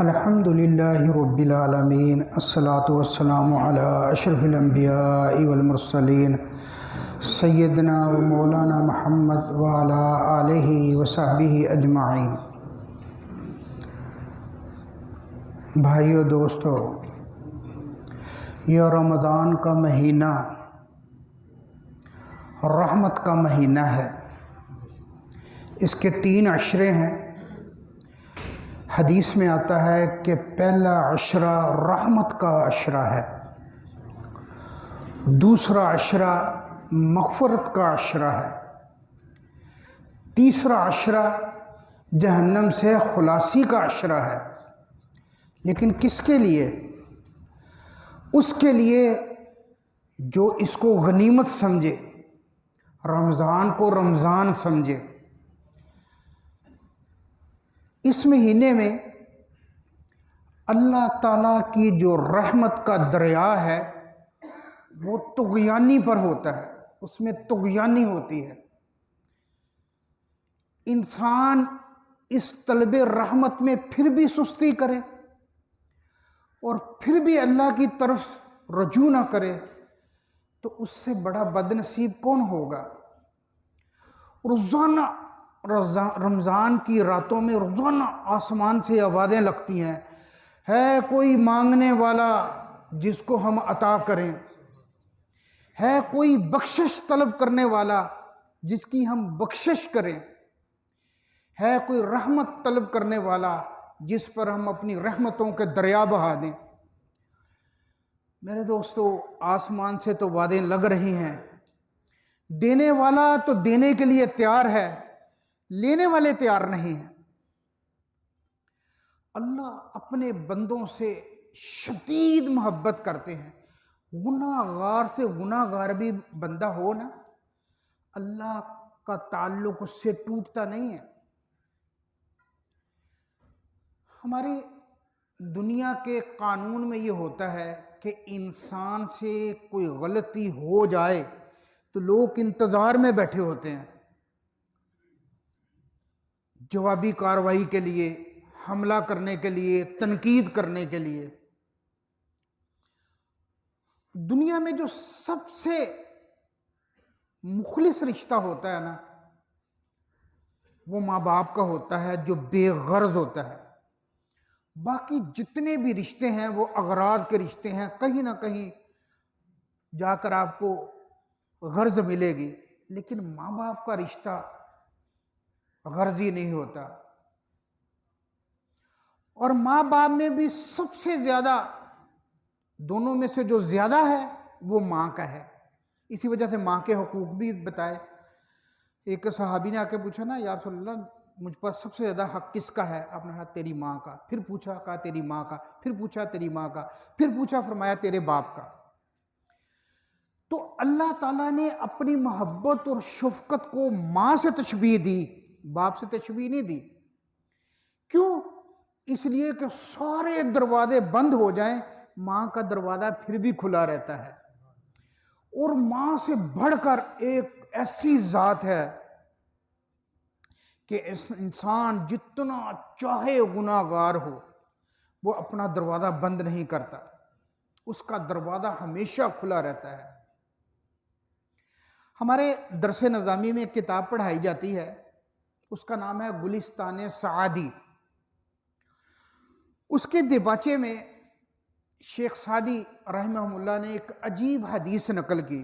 अल्हम्दुलिल्लाहि रब्बिल आलमीन अस्सलातु वस्सलामु अला अशरफिल अंबियाइ वल मुरसलीन सय्यदना व मौलाना मुहम्मद व अला आलिहि व सहबिहि अजमाइन। भाइयों दोस्तों, यह रमज़ान का महीना रहमत का महीना है। इसके 3 अशरे हैं। हदीस में आता है कि पहला अशरा रहमत का अशरा है, दूसरा अशरा मग़फ़िरत का अशरा है, तीसरा अशरा जहन्नम से खुलासी का अशरा है। लेकिन किसके लिए? उसके लिए जो इसको गनीमत समझे, रमज़ान को रमज़ान समझे। इस महीने में अल्लाह ताला की जो रहमत का दरिया है वो तुग़यानी पर होता है, उसमें तुग़यानी होती है। इंसान इस तलबे रहमत में फिर भी सुस्ती करे और फिर भी अल्लाह की तरफ रजू ना करे तो उससे बड़ा बदनसीब कौन होगा। रोज़ाना रमज़ान की रातों में रोज़ाना आसमान से आवाज़ें लगती हैं, है कोई मांगने वाला जिसको हम अता करें, है कोई बख्शिश तलब करने वाला जिसकी हम बख्शिश करें, है कोई रहमत तलब करने वाला जिस पर हम अपनी रहमतों के दरिया बहा दें। मेरे दोस्तों, आसमान से तो वादें लग रही हैं। देने वाला तो देने के लिए तैयार है, लेने वाले तैयार नहीं हैं। अल्लाह अपने बंदों से शदीद मोहब्बत करते हैं। गुनाहगार से गुनाहगार भी बंदा हो ना, अल्लाह का ताल्लुक उससे टूटता नहीं है। हमारी दुनिया के कानून में ये होता है कि इंसान से कोई गलती हो जाए तो लोग इंतज़ार में बैठे होते हैं जवाबी कार्रवाई के लिए, हमला करने के लिए, तनकीद करने के लिए। दुनिया में जो सबसे मुखलिस रिश्ता होता है ना, वो माँ बाप का होता है, जो बेगर्ज होता है। बाकी जितने भी रिश्ते हैं वो अगराज के रिश्ते हैं। कहीं ना कहीं जाकर आपको गर्ज मिलेगी, लेकिन माँ बाप का रिश्ता गर्जी नहीं होता। और माँ बाप में भी सबसे ज्यादा, दोनों में से जो ज्यादा है वो माँ का है। इसी वजह से माँ के हुकूक भी बताए। एक सहाबी ने आके पूछा ना, या रसूलल्लाह मुझ पर सबसे ज्यादा हक किसका है? आपने कहा तेरी माँ का। फिर पूछा, कहा तेरी माँ का। फिर पूछा तेरी माँ का। फिर पूछा, फरमाया तेरे बाप का। तो अल्लाह ताला ने अपनी मोहब्बत और शफकत को माँ से तशबीह दी, बाप से तशबीह नहीं दी। क्यों? इसलिए कि सारे दरवाजे बंद हो जाएं, माँ का दरवाजा फिर भी खुला रहता है। और माँ से बढ़कर एक ऐसी जात है कि इस इंसान जितना चाहे गुनाहगार हो, वो अपना दरवाजा बंद नहीं करता, उसका दरवाजा हमेशा खुला रहता है। हमारे दरसे निज़ामी में एक किताब पढ़ाई जाती है, उसका नाम है गुलिस्तान सादी। उसके दिबाचे में शेख सादी रहमहुल्लाह ने एक अजीब हदीस नकल की।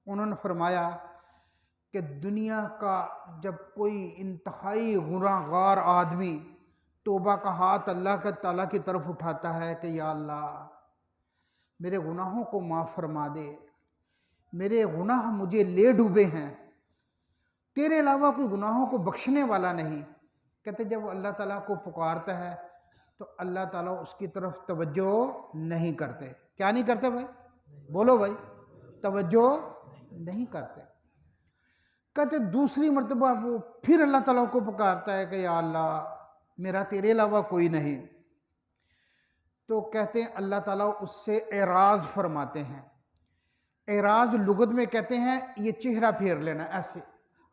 उन्होंने फरमाया कि दुनिया का जब कोई इंतहाई गुनाहगार आदमी तौबा का हाथ अल्लाह के ताला की तरफ उठाता है कि या अल्लाह मेरे गुनाहों को माफ़ फरमा दे, मेरे गुनाह मुझे ले डूबे हैं, तेरे अलावा कोई गुनाहों को बख्शने वाला नहीं। कहते जब अल्लाह ताला को पुकारता है तो अल्लाह ताला उसकी तरफ तवज्जो नहीं करते। क्या नहीं करते भाई? बोलो भाई, तवज्जो नहीं करते। कहते दूसरी मर्तबा वो फिर अल्लाह ताला को पुकारता है कि या अल्लाह मेरा तेरे अलावा कोई नहीं। तो कहते हैं अल्लाह ताला उससे एराज फरमाते हैं। एराज लुगत में कहते हैं ये चेहरा फेर लेना, ऐसे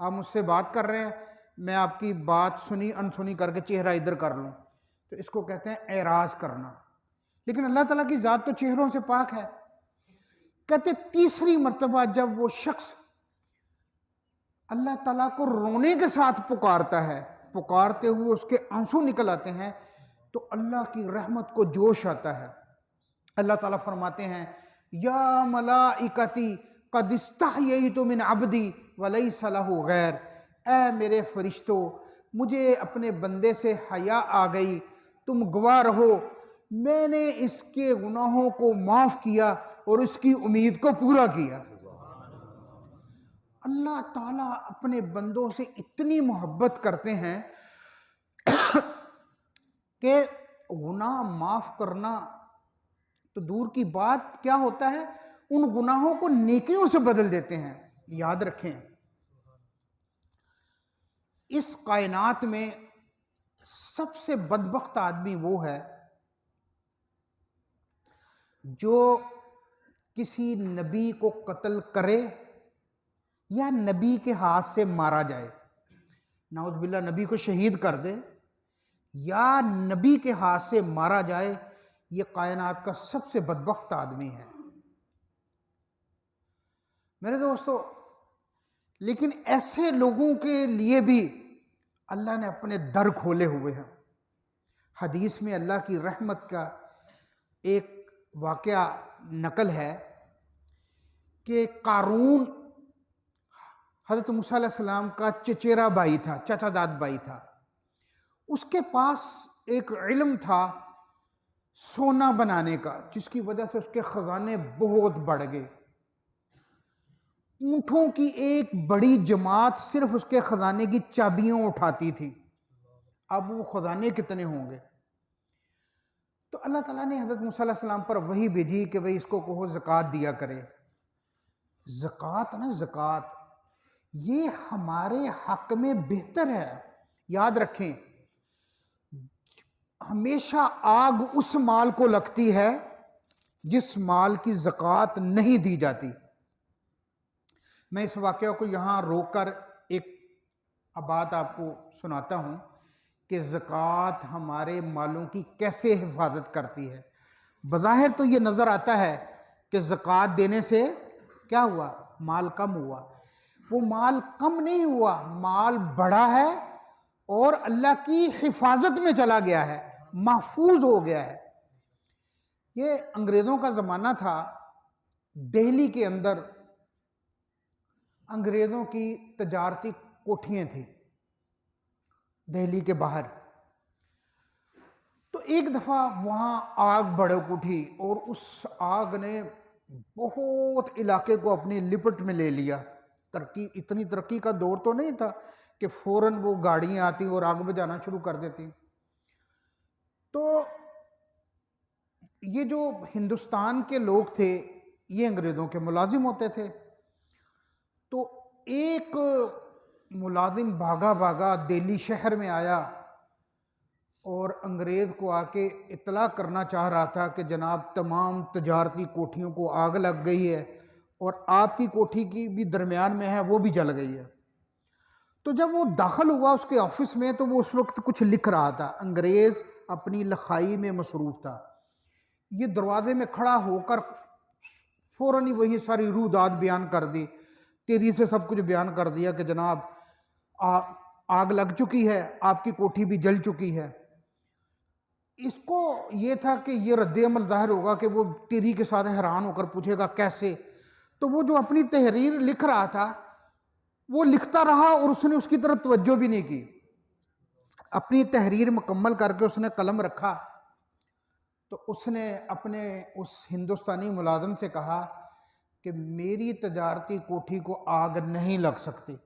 आप मुझसे बात कर रहे हैं, मैं आपकी बात सुनी अनसुनी करके चेहरा इधर कर लूँ, तो इसको कहते हैं एराज करना। लेकिन अल्लाह ताला की ज़ात तो चेहरों से पाक है। कहते तीसरी मर्तबा जब वो शख्स अल्लाह ताला को रोने के साथ पुकारता है, पुकारते हुए उसके आंसू निकल आते हैं, तो अल्लाह की रहमत को जोश आता है। अल्लाह ताला फरमाते हैं, या मलाइकती क़द इस्तहयैतु मिन अब्दी वलैसा लहू गैर, ऐ मेरे फरिश्तों, मुझे अपने बंदे से हया आ गई, तुम गवाह रहो, मैंने इसके गुनाहों को माफ़ किया और उसकी उम्मीद को पूरा किया। अल्लाह ताला अपने बंदों से इतनी मोहब्बत करते हैं कि गुनाह माफ़ करना तो दूर की बात, क्या होता है, उन गुनाहों को नेकियों से बदल देते हैं। याद रखें, इस कायनात में सबसे बदबख्त आदमी वो है जो किसी नबी को कत्ल करे या नबी के हाथ से मारा जाए, नाउज़ुबिल्लाह नबी को शहीद कर दे या नबी के हाथ से मारा जाए, ये कायनात का सबसे बदबख्त आदमी है मेरे दोस्तों। लेकिन ऐसे लोगों के लिए भी अल्लाह ने अपने दर खोले हुए हैं। हदीस में अल्लाह की रहमत का एक वाक़या नकल है कि कारून हज़रत मूसा अलैहिस्सलाम का चचेरा भाई था, चाचादाद भाई था। उसके पास एक इल्म था सोना बनाने का, जिसकी वजह से उसके ख़जाने बहुत बढ़ गए। ऊँटों की एक बड़ी जमात सिर्फ उसके ख़जाने की चाबियाँ उठाती थी। अब वो ख़जाने कितने होंगे। तो अल्लाह ताला ने हज़रत मूसा अलैहिस्सलाम पर वही भेजी कि भाई इसको कहो ज़कात दिया करे। ज़कात ना, ज़कात ये हमारे हक में बेहतर है। याद रखें, हमेशा आग उस माल को लगती है जिस माल की ज़कात नहीं दी जाती। मैं इस वाक़या को यहाँ रोककर एक बात आपको सुनाता हूँ कि ज़कात हमारे मालों की कैसे हिफाजत करती है। बज़ाहिर तो ये नज़र आता है कि ज़कात देने से क्या हुआ, माल कम हुआ। वो माल कम नहीं हुआ, माल बढ़ा है और अल्लाह की हिफाजत में चला गया है, महफूज हो गया है। ये अंग्रेज़ों का ज़माना था। दिल्ली के अंदर अंग्रेज़ों की तजारती कोठियाँ थी, दिल्ली के बाहर। तो एक दफ़ा वहाँ आग भड़क उठी और उस आग ने बहुत इलाके को अपनी लिपट में ले लिया। इतनी तरक्की का दौर तो नहीं था कि फ़ौरन वो गाड़ियाँ आती और आग बुझाना शुरू कर देती। तो ये जो हिंदुस्तान के लोग थे, ये अंग्रेज़ों के मुलाजिम होते थे। तो एक मुलाजिम भागा भागा दिल्ली शहर में आया और अंग्रेज़ को आके इत्तला करना चाह रहा था कि जनाब तमाम तजारती कोठियों को आग लग गई है और आपकी कोठी की भी दरमियान में है, वो भी जल गई है। तो जब वो दाखिल हुआ उसके ऑफिस में, तो वो उस वक्त कुछ लिख रहा था। अंग्रेज़ अपनी लिखाई में मसरूफ़ था। ये दरवाजे में खड़ा होकर फ़ौरन ही वही सारी रूदात बयान कर दी, तेज़ी से सब कुछ बयान कर दिया कि जनाब आग लग चुकी है, आपकी कोठी भी जल चुकी है। इसको ये था कि ये रद्द अमल ज़ाहिर होगा कि वो तेज़ी के साथ हैरान होकर पूछेगा कैसे। तो वो जो अपनी तहरीर लिख रहा था वो लिखता रहा और उसने उसकी तरफ तवज्जो भी नहीं की। अपनी तहरीर मुकम्मल करके उसने कलम रखा, तो उसने अपने उस हिंदुस्तानी मुलाजिम से कहा कि मेरी तजारती कोठी को आग नहीं लग सकती।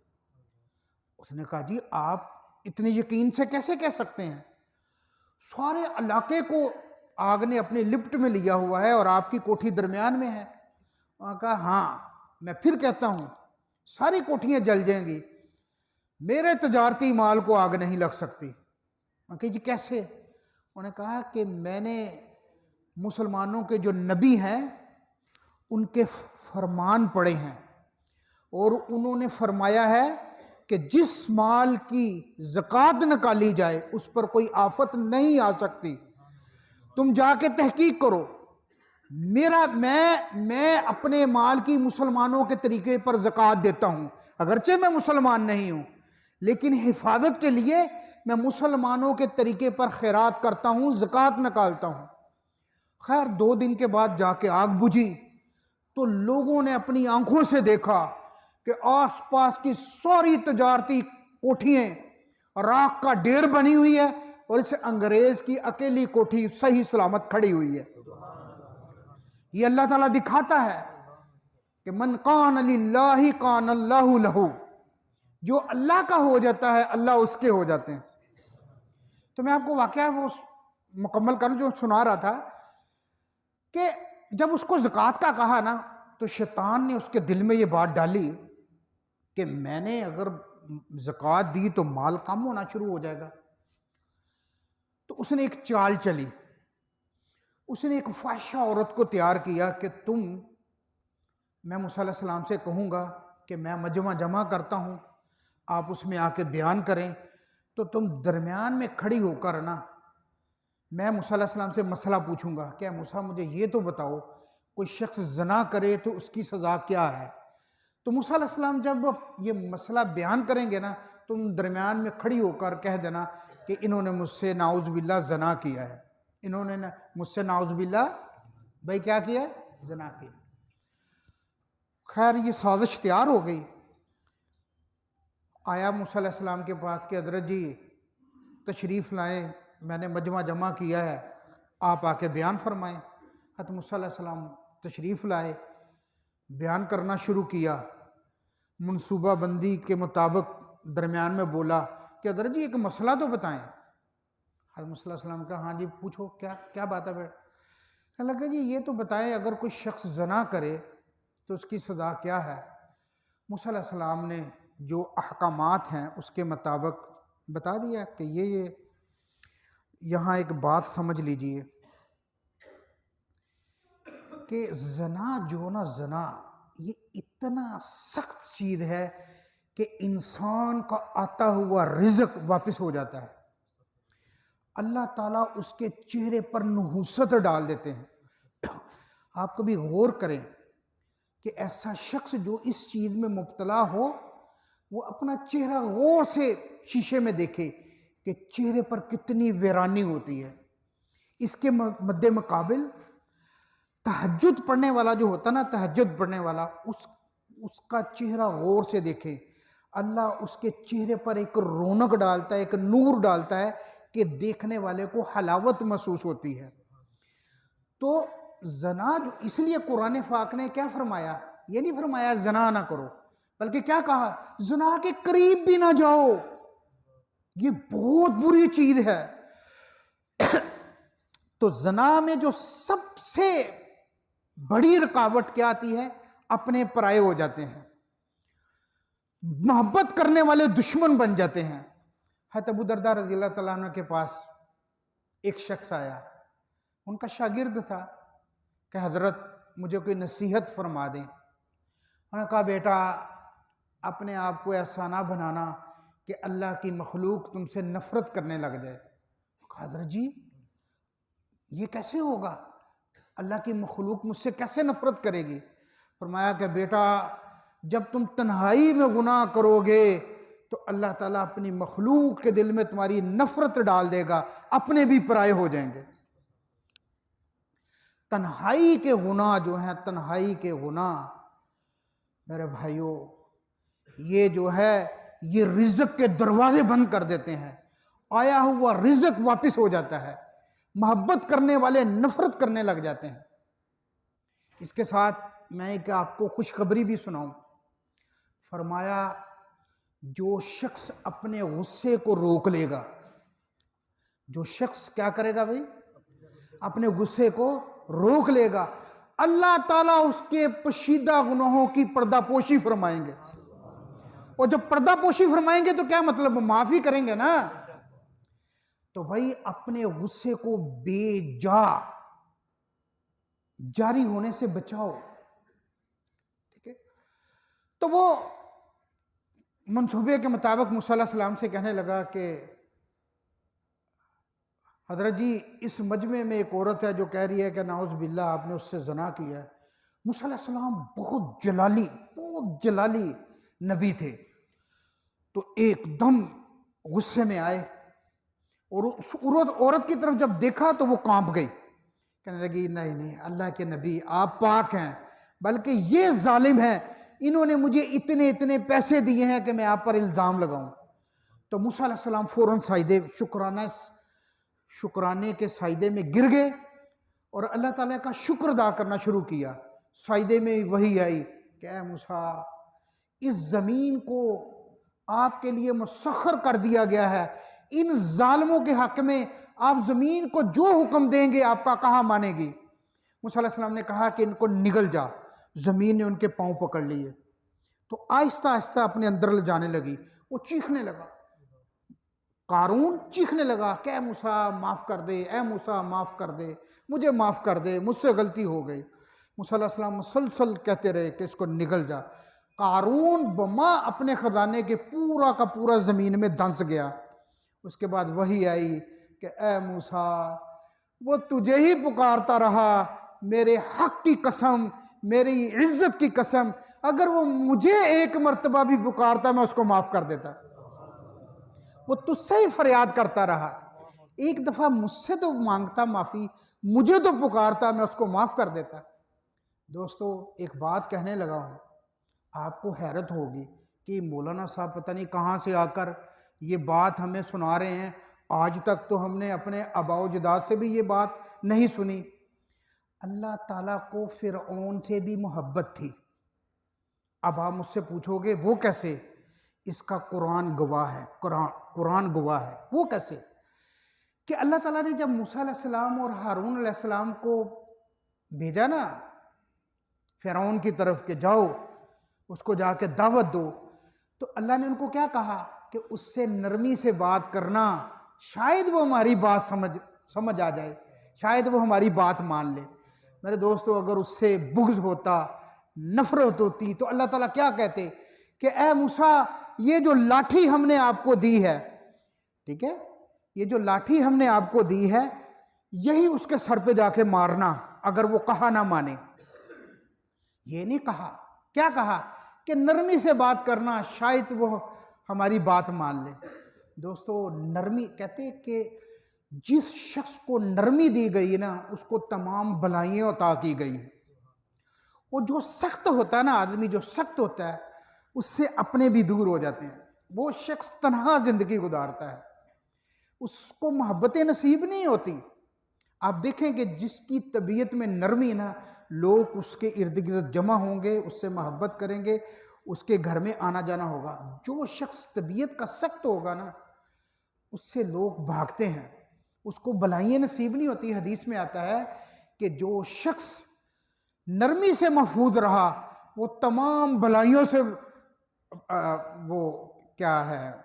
उसने कहा जी आप इतने यकीन से कैसे कह सकते हैं, सारे इलाके को आग ने अपने लिफ्ट में लिया हुआ है और आपकी कोठी दरमियान में है। उन्होंने कहा हाँ मैं फिर कहता हूँ सारी कोठियाँ जल जाएंगी, मेरे तजारती माल को आग नहीं लग सकती। उन्होंने कहा जी कैसे। उन्होंने कहा कि मैंने मुसलमानों के जो नबी हैं उनके फरमान पढ़े हैं और उन्होंने फरमाया है कि जिस माल की ज़कात निकाली जाए उस पर कोई आफत नहीं आ सकती। तुम जाके तहकीक करो। मैं अपने माल की मुसलमानों के तरीके पर ज़कात देता हूं, अगरचे मैं मुसलमान नहीं हूं, लेकिन हिफाजत के लिए मैं मुसलमानों के तरीके पर खैरात करता हूं, ज़कात निकालता हूं। खैर 2 दिन के बाद जाके आग बुझी तो लोगों ने अपनी आंखों से देखा कि आसपास की सारी तजारती कोठियां राख का ढेर बनी हुई है और इस अंग्रेज की अकेली कोठी सही सलामत खड़ी हुई है। ये अल्लाह ताला दिखाता है कि मन कान लिल्लाहि कान अल्लाहु लहू, जो अल्लाह का हो जाता है अल्लाह उसके हो जाते हैं। तो मैं आपको वाकया वो मुकम्मल करूं जो सुना रहा था कि जब उसको ज़कात का कहा ना तो शैतान ने उसके दिल में ये बात डाली कि मैंने अगर ज़कात दी तो माल कम होना शुरू हो जाएगा। तो उसने एक चाल चली, उसने एक फाहिशा औरत को तैयार किया कि मैं मूसा अलैहिस्सलाम से कहूँगा कि मैं मजमा जमा करता हूँ, आप उसमें आके बयान करें, तो तुम दरमियान में खड़ी होकर ना मैं मूसा अलैहिस्सलाम से मसला पूछूंगा, क्या मूसा मुझे ये तो बताओ कोई शख्स जना करे तो उसकी सज़ा क्या है। तो मूसा अलैहिस्सलाम जब ये मसला बयान करेंगे ना, तुम दरमियान में खड़ी होकर कह देना कि इन्होंने मुझसे नाउज़ बिल्लाह जना किया है, इन्होंने मुझसे नाउज़ बिल्लाह भाई क्या किया, जना किया। खैर ये साजिश तैयार हो गई। आया मूसा अलैहिस्सलाम के पास कि हज़रत जी तशरीफ़ लाए, मैंने मजमा जमा किया है, आप आके बयान फरमाएं। हज़रत मूसा अलैहिस्सलाम तशरीफ़ लाए, बयान करना शुरू किया, मनसूबा बंदी के मुताबिक दरमियान में बोला कि हज़रत जी एक मसला तो बताएं। हज़रत मूसा अलैहिस्सलाम कहा हाँ जी पूछो, क्या क्या बात है। कहने लगा जी ये तो बताएं अगर कोई शख्स जना करे तो उसकी सज़ा क्या है। मूसा अलैहिस्सलाम ने जो अहकामात हैं उसके मुताबिक बता दिया कि ये यहाँ एक बात समझ लीजिए कि जना जो ना जना ये इतना सख्त चीज़ है कि इंसान का आता हुआ रिज़्क वापस हो जाता है। अल्लाह ताला उसके चेहरे पर नहुसत डाल देते हैं। आप कभी गौर करें कि ऐसा शख्स जो इस चीज़ में मुब्तला हो वो अपना चेहरा गौर से शीशे में देखे कि चेहरे पर कितनी वीरानी होती है। इसके मद्दे मुकाबिल तहज्जुद पढ़ने वाला जो होता ना, तहज्जुद पढ़ने वाला उसका चेहरा गौर से देखे, अल्लाह उसके चेहरे पर एक रौनक डालता है, एक नूर डालता है कि देखने वाले को हलावत महसूस होती है। तो जना जो, इसलिए कुरान पाक ने क्या फरमाया, ये नहीं फरमाया जना ना करो, बल्कि क्या कहा, जना के करीब भी ना जाओ, ये बहुत बुरी चीज है। तो जना में जो सबसे बड़ी रुकावट क्या आती है, अपने पराये हो जाते हैं, मोहब्बत करने वाले दुश्मन बन जाते हैं। हज़रत अबू दरदा रज़ी अल्लाह तआला अन्हु के पास एक शख्स आया, उनका शागिर्द था, कि हज़रत मुझे कोई नसीहत फरमा दें। उन्होंने कहा बेटा अपने आप को ऐसा ना बनाना कि अल्लाह की मखलूक तुमसे नफ़रत करने लग जाए। कहा हज़रत जी ये कैसे होगा, अल्लाह की मखलूक मुझसे कैसे नफ़रत करेगी। फरमाया कि बेटा जब तुम तन्हाई में गुनाह करोगे तो अल्लाह ताला अपनी मखलूक के दिल में तुम्हारी नफ़रत डाल देगा, अपने भी पराये हो जाएंगे। तन्हाई के गुनाह जो हैं, तन्हाई के गुनाह मेरे भाइयों, ये जो है ये रिज़्क के दरवाजे बंद कर देते हैं, आया हुआ रिज़्क वापस हो जाता है, मोहब्बत करने वाले नफरत करने लग जाते हैं। इसके साथ मैं एक आपको खुशखबरी भी सुनाऊं। फरमाया जो शख्स अपने गुस्से को रोक लेगा, जो शख्स क्या करेगा भाई, अपने गुस्से को रोक लेगा, अल्लाह ताला उसके पोशीदा गुनाहों की पर्दापोशी फरमाएंगे। और जब पर्दापोशी फरमाएंगे तो क्या मतलब, माफी करेंगे ना। तो भाई अपने गुस्से को बेजा जारी होने से बचाओ, ठीक है। तो वो मंसूबे के मुताबिक मूसा अलैहिस्सलाम से कहने लगा कि हजरत जी, इस मजमे में एक औरत है जो कह रही है कि नाउज़ बिल्लाह आपने उससे ज़ना किया है। मूसा अलैहिस्सलाम बहुत जलाली नबी थे, तो एकदम गुस्से में आए और उस औरत की तरफ जब देखा तो वो कांप गई। कहने लगी, नहीं नहीं अल्लाह के नबी आप पाक हैं, बल्कि ये जालिम है, इन्होंने मुझे इतने इतने पैसे दिए हैं कि मैं आप पर इल्ज़ाम लगाऊं। तो मूसा अलैहिस्सलाम फ़ौरन साइदे शुक्राने के साइदे में गिर गए और अल्लाह ताला का शुक्र अदा करना शुरू किया। साइदे में वही आई कि ऐ मूसा, इस ज़मीन को आपके लिए मुसख्खर कर दिया गया है, इन जालिमों के हक में आप ज़मीन को जो हुक्म देंगे आपका कहाँ मानेगी। मूसा अलैहिस्सलाम ने कहा कि इनको निगल जा। ज़मीन ने उनके पाँव पकड़ लिए तो आहिस्ता आहिस्ता अपने अंदर ले जाने लगी। वो चीखने लगा, कारून चीखने लगा कि ऐ मूसा माफ़ कर दे, ऐ मूसा माफ़ कर दे, मुझे माफ़ कर दे, मुझसे गलती हो गई। मूसा अलैहिस्सलाम मुसलसल कहते रहे कि इसको निगल जा। कारून बमा अपने ख़जाने के पूरा का पूरा ज़मीन में धंस गया। उसके बाद वही आई कि ऐ मूसा, वो तुझे ही पुकारता रहा, मेरे हक की कसम, मेरी इज्जत की कसम, अगर वो मुझे एक मर्तबा भी पुकारता मैं उसको माफ़ कर देता। वो तुझसे ही फरियाद करता रहा, एक दफ़ा मुझसे तो मांगता माफ़ी, मुझे तो पुकारता मैं उसको माफ़ कर देता। दोस्तों, एक बात कहने लगा हूँ, आपको हैरत होगी कि मौलाना साहब पता नहीं कहाँ से आकर ये बात हमें सुना रहे हैं। आज तक तो हमने अपने आबाओ जदाद से भी ये बात नहीं सुनी। अल्लाह ताला को फ़िरऔन से भी मोहब्बत थी। अब आप मुझसे पूछोगे वो कैसे? इसका कुरान गवाह है, कुरान गवाह है। वो कैसे कि अल्लाह ताला ने जब मूसा अलैहिस्सलाम और हारून अलैहिस्सलाम को भेजा ना फ़िरऔन की तरफ के जाओ उसको जाके दावत दो, तो अल्लाह ने उनको क्या कहा कि उससे नरमी से बात करना, शायद वो हमारी बात समझ आ जाए, शायद वो हमारी बात मान ले। मेरे दोस्तों, अगर उससे बुग़्ज़ होता, नफ़रत होती, तो अल्लाह ताला क्या कहते कि ऐ मूसा, ये जो लाठी हमने आपको दी है, ठीक है, ये जो लाठी हमने आपको दी है, यही उसके सर पे जाके मारना अगर वो कहा ना माने। ये नहीं कहा, क्या कहा कि नरमी से बात करना, शायद वो हमारी बात मान ले। दोस्तों, नरमी कहते कि जिस शख्स को नरमी दी गई ना उसको तमाम भलाइयाँ अता की गई हैं। वो जो सख्त होता है ना, आदमी जो सख्त होता है उससे अपने भी दूर हो जाते हैं। वो शख्स तन्हा जिंदगी गुजारता है, उसको मोहब्बतें नसीब नहीं होती। आप देखें कि जिसकी तबीयत में नरमी ना, लोग उसके इर्द गिर्द जमा होंगे, उससे मोहब्बत करेंगे, उसके घर में आना जाना होगा। जो शख्स तबीयत का सख्त होगा ना उससे लोग भागते हैं, उसको भलाइयाँ नसीब नहीं होती। हदीस में आता है कि जो शख्स नरमी से महफूज रहा वो तमाम भलाइयों से वो क्या है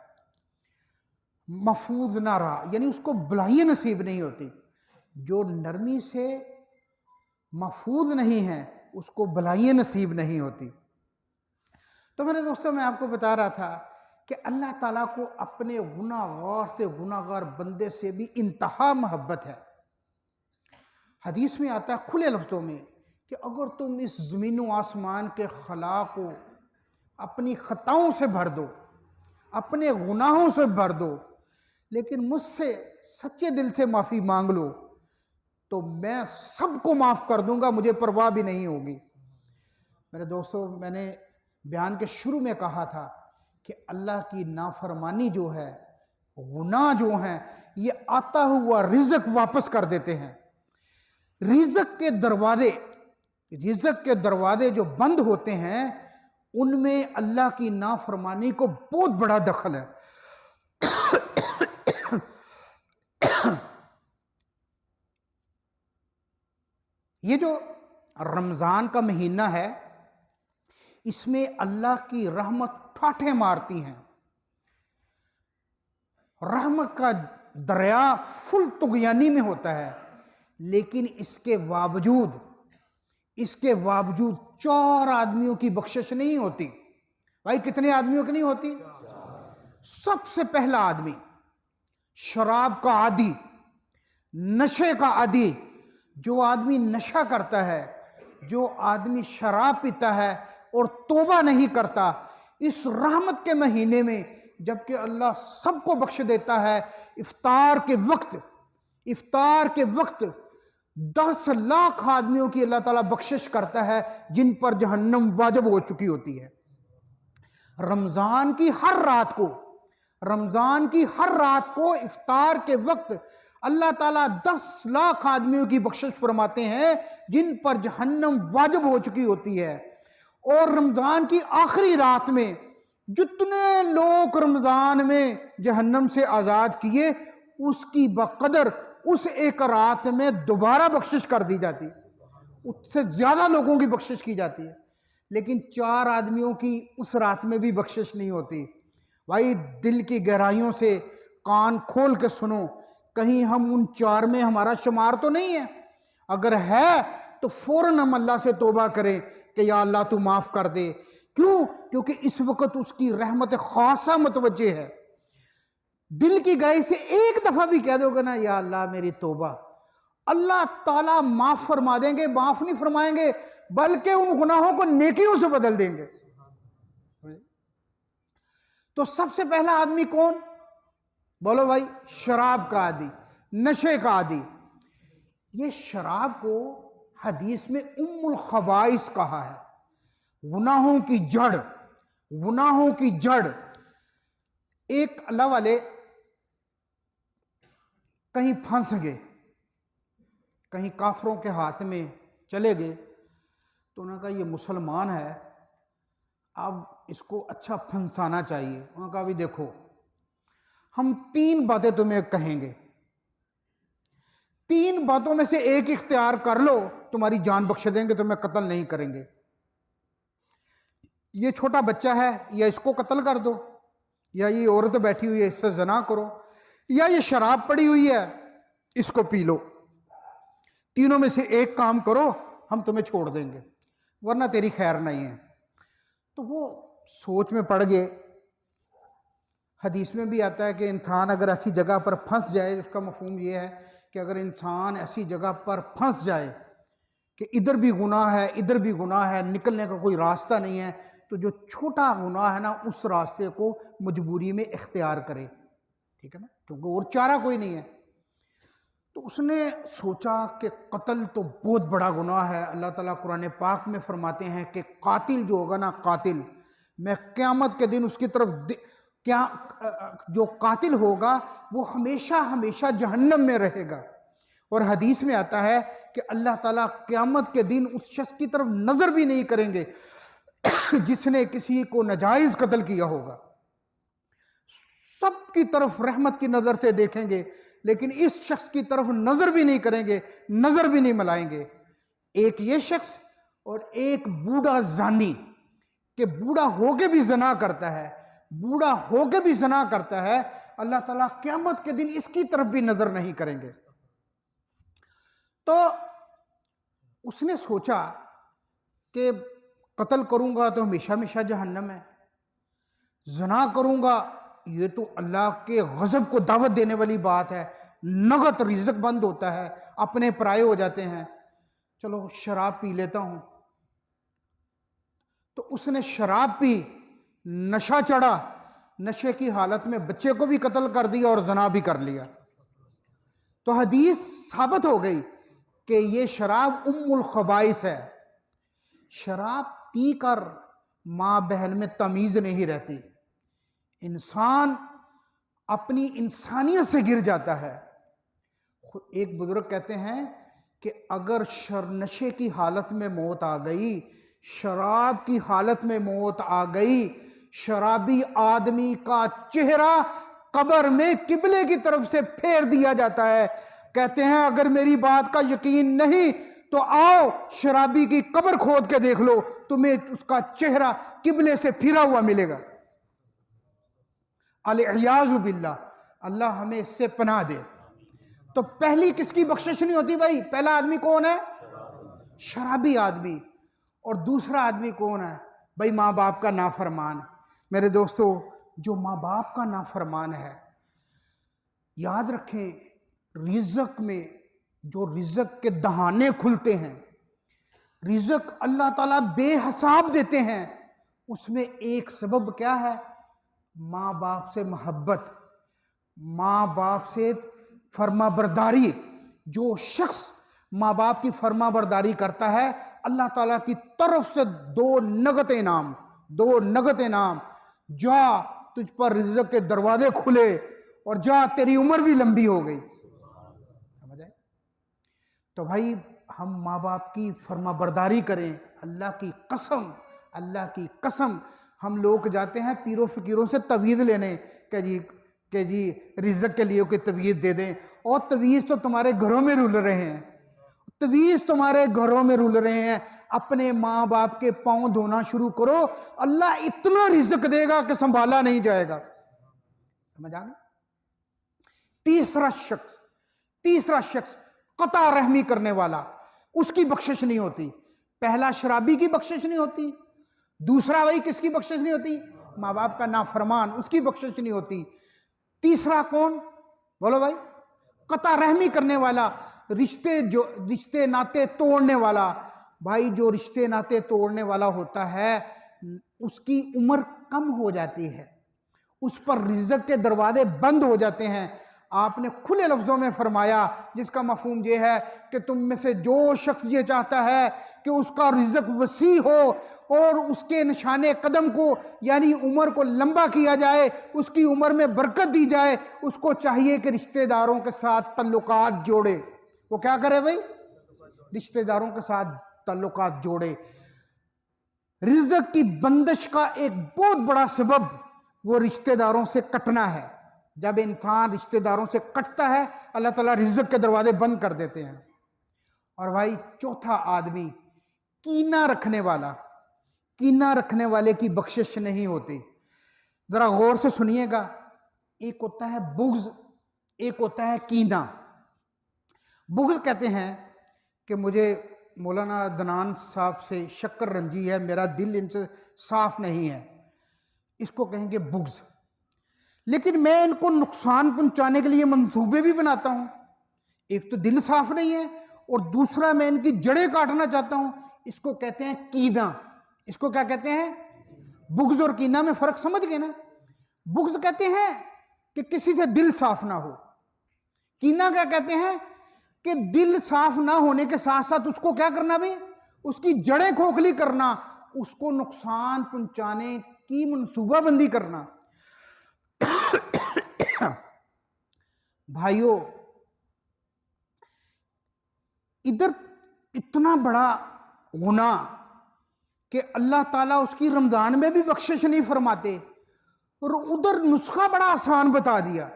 महफूज ना रहा, यानी उसको भलाइयाँ नसीब नहीं होती। जो नरमी से महफूज नहीं है उसको भलाइयाँ नसीब नहीं होती। तो मेरे दोस्तों, मैं आपको बता रहा था कि अल्लाह ताला को अपने गुनाहगार से गुनाहगार बंदे से भी इंतहा मोहब्बत है। हदीस में आता है खुले लफ्ज़ों में कि अगर तुम इस ज़मीन व आसमान के खला को अपनी ख़ताओं से भर दो, अपने गुनाहों से भर दो, लेकिन मुझसे सच्चे दिल से माफ़ी मांग लो, तो मैं सबको माफ़ कर दूंगा, मुझे परवाह भी नहीं होगी। मेरे दोस्तों, मैंने बयान के शुरू में कहा था कि अल्लाह की नाफरमानी जो है, गुनाह जो हैं, ये आता हुआ रिज़्क़ वापस कर देते हैं। रिज़्क़ के दरवाजे जो बंद होते हैं उनमें अल्लाह की नाफरमानी को बहुत बड़ा दखल है। ये जो रमज़ान का महीना है इसमें अल्लाह की रहमत ठाठे मारती हैं। रहमत का दरिया फुल तुग़यानी में होता है, लेकिन इसके बावजूद 4 आदमियों की बख्शिश नहीं होती। भाई कितने आदमियों की नहीं होती? सबसे पहला आदमी शराब का आदी, नशे का आदी, जो आदमी नशा करता है, जो आदमी शराब पीता है और तौबा नहीं करता, इस रहमत के महीने में, जबकि अल्लाह सबको बख्श देता है, इफ्तार के वक्त 10 लाख आदमियों की अल्लाह ताला बख्शिश करता है जिन पर जहन्नम वाजिब हो चुकी होती है। रमजान की हर रात को इफ्तार के वक्त अल्लाह ताला 10 लाख आदमियों की बख्शिश फरमाते हैं जिन पर जहन्नम वाजिब हो चुकी होती है। और रमजान की आखिरी रात में जितने लोग रमजान में जहन्नम से आजाद किए, उसकी बकदर उस एक रात में दोबारा बख्शिश कर दी जाती है, उससे ज्यादा लोगों की बख्शिश की जाती है। लेकिन 4 आदमियों की उस रात में भी बख्शिश नहीं होती। भाई दिल की गहराइयों से कान खोल के सुनो, कहीं हम उन 4 में हमारा शुमार तो नहीं है? अगर है तो फौरन हम अल्लाह से तौबा करें कि या अल्लाह तू माफ कर दे। क्यों? क्योंकि इस वक्त उसकी रहमत खासा मुतवज्जे है। दिल की गहराई से एक दफा भी कह दोगे ना या अल्लाह मेरी तौबा, अल्लाह ताला माफ फरमा देंगे। माफ नहीं फरमाएंगे बल्कि उन गुनाहों को नेकियों से बदल देंगे। तो सबसे पहला आदमी कौन? बोलो भाई, शराब का आदी, नशे का आदी। ये शराब को हदीस में उम्मुल खबाइस कहा है, गुनाहों की जड़। एक अल्लाह वाले कहीं फंस गए, कहीं काफरों के हाथ में चले गए, तो उन्होंने कहा ये मुसलमान है, अब इसको अच्छा फंसाना चाहिए। उन्होंने कहा भी देखो, हम 3 बातें तुम्हें कहेंगे, 3 बातों में से एक इख्तियार कर लो, तुम्हारी जान बख्श देंगे, तुम्हें कत्ल नहीं करेंगे। ये छोटा बच्चा है, या इसको कत्ल कर दो, या ये औरत बैठी हुई है इससे जना करो, या ये शराब पड़ी हुई है इसको पी लो। तीनों में से एक काम करो, हम तुम्हें छोड़ देंगे, वरना तेरी खैर नहीं है। तो वो सोच में पड़ गए। हदीस में भी आता है कि इंसान अगर ऐसी जगह पर फंस जाए, उसका मफहूम ये है कि अगर इंसान ऐसी जगह पर फंस जाए कि इधर भी गुनाह है, इधर भी गुनाह है, निकलने का कोई रास्ता नहीं है, तो जो छोटा गुनाह है ना, उस रास्ते को मजबूरी में इख्तियार करे, ठीक है ना, क्योंकि और चारा कोई नहीं है। तो उसने सोचा कि कत्ल तो बहुत बड़ा गुनाह है। अल्लाह ताला कुरान पाक में फरमाते हैं कि कातिल जो होगा ना, कातिल, मैं क़यामत के दिन उसकी तरफ जो कातिल होगा वो हमेशा हमेशा जहन्नम में रहेगा। और हदीस में आता है कि अल्लाह ताला क़यामत के दिन उस शख्स की तरफ नजर भी नहीं करेंगे जिसने किसी को नाजायज कत्ल किया होगा। सबकी तरफ रहमत की नजर से देखेंगे, लेकिन इस शख्स की तरफ नजर भी नहीं करेंगे, नजर भी नहीं मिलाएंगे। एक ये शख्स और एक बूढ़ा जानी, कि बूढ़ा होके भी जना करता है, बूढ़ा होके भी जना करता है, अल्लाह ताला क़यामत के दिन इसकी तरफ भी नजर नहीं करेंगे। तो उसने सोचा कि कत्ल करूंगा तो हमेशा हमेशा जहन्नम है, जना करूंगा ये तो अल्लाह के गजब को दावत देने वाली बात है, नगद रिज़्क बंद होता है, अपने पराये हो जाते हैं, चलो शराब पी लेता हूं। तो उसने शराब पी, नशा चढ़ा, नशे की हालत में बच्चे को भी कत्ल कर दिया और जना भी कर लिया। तो हदीस साबित हो गई कि ये शराब उम्मुल खबाइस है। शराब पीकर माँ बहन में तमीज नहीं रहती, इंसान अपनी इंसानियत से गिर जाता है। एक बुजुर्ग कहते हैं कि अगर नशे की हालत में मौत आ गई, शराब की हालत में मौत आ गई, शराबी आदमी का चेहरा कब्र में किबले की तरफ से फेर दिया जाता है। कहते हैं अगर मेरी बात का यकीन नहीं तो आओ शराबी की कब्र खोद के देख लो, तुम्हें उसका चेहरा किबले से फिरा हुआ मिलेगा। अलियाज़ु बिल्लाह, अल्लाह हमें इससे पनाह दे। तो पहली किसकी बख्शिश नहीं होती भाई? पहला आदमी कौन है? शराबी आदमी। और दूसरा आदमी कौन है भाई? माँ बाप का नाफरमान। मेरे दोस्तों, जो माँ बाप का नाफरमान है, याद रखें, रिज़्क में जो रिज़्क के दहाने खुलते हैं, रिज़्क अल्लाह ताला बेहिसाब देते हैं, उसमें एक सबब क्या है? माँ बाप से मोहब्बत, माँ बाप से फर्मा बरदारी। जो शख्स माँ बाप की फर्मा बरदारी करता है, अल्लाह ताला की तरफ से दो नगद इनाम, जा तुझ पर रिज़्क के दरवाजे खुले और जा तेरी उम्र भी लंबी हो गई। समझ आए? तो भाई हम माँ बाप की फर्मा बरदारी करें। अल्लाह की कसम हम लोग जाते हैं पीरों फकीरों से तवीज़ लेने कि जी रिज़्क के लिए कोई तवीज़ दे दें, और तवीज़ तो तुम्हारे घरों में रुल रहे हैं। अपने माँ बाप के पांव धोना शुरू करो, अल्लाह इतना रिज़्क देगा कि संभाला नहीं जाएगा। समझ आ गई? तीसरा शख्स कता रहमी करने वाला, उसकी बख्शिश नहीं होती। पहला शराबी की बख्शिश नहीं होती, दूसरा भाई किसकी बख्शिश नहीं होती? माँ बाप का नाफरमान, उसकी बख्शिश नहीं होती। तीसरा कौन? बोलो भाई। कता रहमी करने वाला, रिश्ते नाते तोड़ने वाला। भाई जो रिश्ते नाते तोड़ने वाला होता है, उसकी उम्र कम हो जाती है, उस पर रिज़्क के दरवाजे बंद हो जाते हैं। आपने खुले लफ्ज़ों में फरमाया, जिसका मफहूम ये है कि तुम में से जो शख्स ये चाहता है कि उसका रिज़्क वसी हो और उसके निशाने कदम को यानी उम्र को लंबा किया जाए, उसकी उम्र में बरकत दी जाए, उसको चाहिए कि रिश्तेदारों के साथ तल्लुकात जोड़े। वो क्या करे भाई? रिश्तेदारों के साथ तल्लुकात जोड़े। रिज़्क की बंदिश का एक बहुत बड़ा सबब वो रिश्तेदारों से कटना है। जब इंसान रिश्तेदारों से कटता है, अल्लाह ताला रिज़्क के दरवाजे बंद कर देते हैं। और भाई चौथा आदमी, कीना रखने वाले की बख्शिश नहीं होती। जरा गौर से सुनिएगा, एक होता है बुग़्ज़, एक होता है कीना। बुग़्ज़ कहते हैं कि मुझे मौलाना अदनान साहब से शक्कर रंजी है, मेरा दिल इनसे साफ नहीं है, इसको कहेंगे बुग़्ज़। लेकिन मैं इनको नुकसान पहुंचाने के लिए मंसूबे भी बनाता हूं। एक तो दिल साफ नहीं है और दूसरा मैं इनकी जड़ें काटना चाहता हूं, इसको कहते हैं कीना। इसको क्या कहते हैं? बुग़्ज़ और कीना में फर्क समझ गए ना? बुग़्ज़ कहते हैं कि किसी से दिल साफ ना हो, कीना क्या कहते हैं कि दिल साफ ना होने के साथ साथ उसको क्या करना भाई? उसकी जड़ें खोखली करना, उसको नुकसान पहुंचाने की मंसूबाबंदी करना। भाइयों, इधर इतना बड़ा गुनाह कि अल्लाह ताला उसकी रमजान में भी बख्शिश नहीं फरमाते, और उधर नुस्खा बड़ा आसान बता दिया,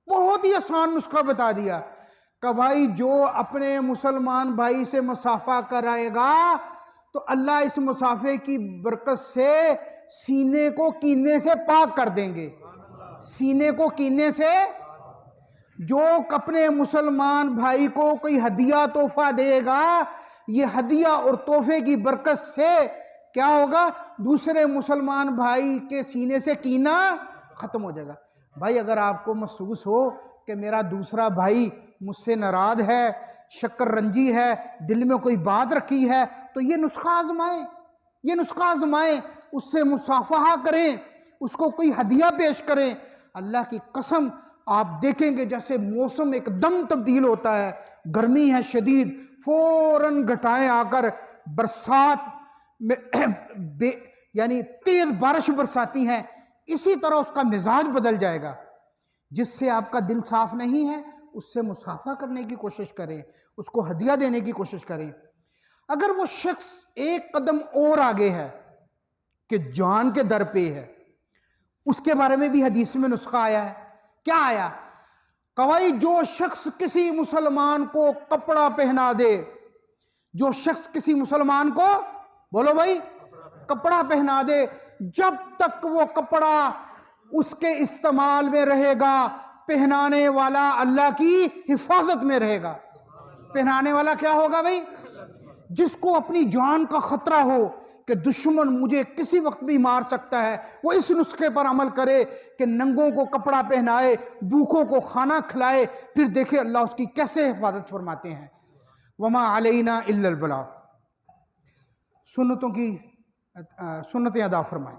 बहुत ही आसान नुस्खा बता दिया कि भाई जो अपने मुसलमान भाई से मुसाफा कराएगा तो अल्लाह इस मुसाफे की बरकत से सीने को कीने से पाक कर देंगे। सीने को कीने से, जो अपने मुसलमान भाई को कोई हदिया तोहफा देगा, ये हदिया और तोहफे की बरकत से क्या होगा? दूसरे मुसलमान भाई के सीने से कीना खत्म हो जाएगा। भाई अगर आपको महसूस हो कि मेरा दूसरा भाई मुझसे नाराज है, शक्कर रंजी है, दिल में कोई बात रखी है, तो ये नुस्खा आजमाएं, उससे मुसाफहा करें, उसको कोई हदिया पेश करें। अल्लाह की कसम आप देखेंगे जैसे मौसम एकदम तब्दील होता है, गर्मी है शदीद, फौरन घटाएं आकर बरसात में यानी तेज बारिश बरसाती हैं, इसी तरह उसका मिजाज बदल जाएगा। जिससे आपका दिल साफ नहीं है, उससे मुसाफा करने की कोशिश करें, उसको हदिया देने की कोशिश करें। अगर वो शख्स एक कदम और आगे है कि जान के दर पे है, उसके बारे में भी हदीस में नुस्खा आया है। क्या आया? कवाई जो शख्स किसी मुसलमान को कपड़ा पहना दे, जो शख्स किसी मुसलमान को, बोलो भाई, कपड़ा पहना दे, जब तक वो कपड़ा उसके इस्तेमाल में रहेगा, पहनाने वाला अल्लाह की हिफाजत में रहेगा। पहनाने वाला क्या होगा भाई? जिसको अपनी जान का खतरा हो कि दुश्मन मुझे किसी वक्त भी मार सकता है, वो इस नुस्खे पर अमल करे कि नंगों को कपड़ा पहनाए, भूखों को खाना खिलाए, फिर देखे अल्लाह उसकी कैसे हिफाजत फरमाते हैं। वमा अलैना इल्लल बलाग। सुन्नतों की सुन्नतें अदा फरमाएं।